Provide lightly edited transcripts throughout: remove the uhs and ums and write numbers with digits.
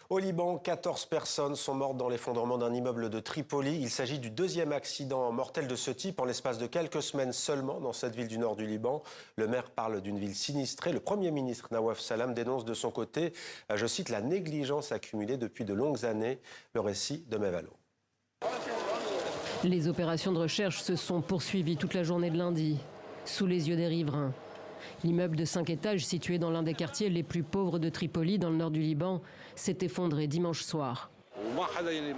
Au Liban, 14 personnes sont mortes dans l'effondrement d'un immeuble de Tripoli. Il s'agit du deuxième accident mortel de ce type en l'espace de quelques semaines seulement dans cette ville du nord du Liban. Le maire parle d'une ville sinistrée. Le Premier ministre Nawaf Salam dénonce de son côté, je cite, la négligence accumulée depuis de longues années. Le récit de Mevalo. Les opérations de recherche se sont poursuivies toute la journée de lundi, sous les yeux des riverains. L'immeuble de 5 étages situé dans l'un des quartiers les plus pauvres de Tripoli, dans le nord du Liban, s'est effondré dimanche soir.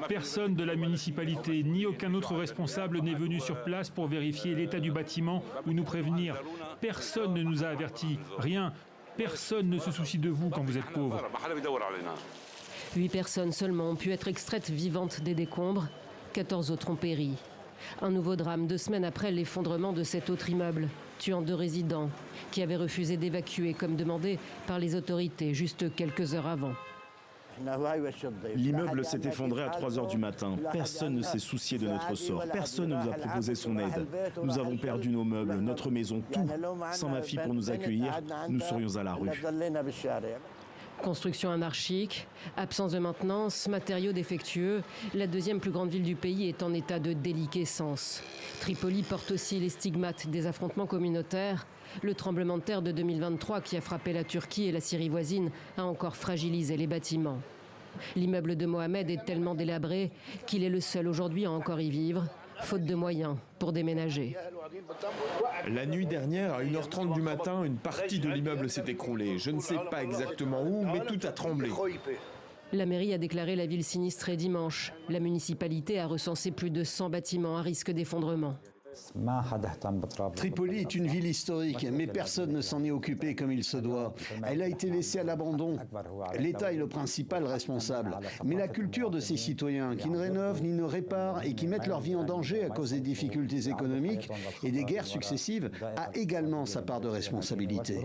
Personne de la municipalité ni aucun autre responsable n'est venu sur place pour vérifier l'état du bâtiment ou nous prévenir. Personne ne nous a avertis, rien. Personne ne se soucie de vous quand vous êtes pauvre. 8 personnes seulement ont pu être extraites vivantes des décombres, 14 autres ont péri. Un nouveau drame 2 semaines après l'effondrement de cet autre immeuble, tuant 2 résidents qui avaient refusé d'évacuer comme demandé par les autorités juste quelques heures avant. L'immeuble s'est effondré à 3 heures du matin. Personne ne s'est soucié de notre sort. Personne ne nous a proposé son aide. Nous avons perdu nos meubles, notre maison, tout. Sans ma fille pour nous accueillir, nous serions à la rue. Construction anarchique, absence de maintenance, matériaux défectueux, la deuxième plus grande ville du pays est en état de déliquescence. Tripoli porte aussi les stigmates des affrontements communautaires. Le tremblement de terre de 2023 qui a frappé la Turquie et la Syrie voisine a encore fragilisé les bâtiments. L'immeuble de Mohamed est tellement délabré qu'il est le seul aujourd'hui à encore y vivre, faute de moyens pour déménager. La nuit dernière, à 1h30 du matin, une partie de l'immeuble s'est écroulée. Je ne sais pas exactement où, mais tout a tremblé. La mairie a déclaré la ville sinistrée dimanche. La municipalité a recensé plus de 100 bâtiments à risque d'effondrement. Tripoli est une ville historique, mais personne ne s'en est occupé comme il se doit. Elle a été laissée à l'abandon. L'État est le principal responsable. Mais la culture de ses citoyens, qui ne rénovent ni ne réparent et qui mettent leur vie en danger à cause des difficultés économiques et des guerres successives, a également sa part de responsabilité.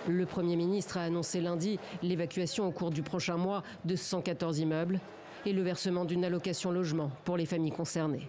Le Premier ministre a annoncé lundi l'évacuation au cours du prochain mois de 114 immeubles et le versement d'une allocation logement pour les familles concernées.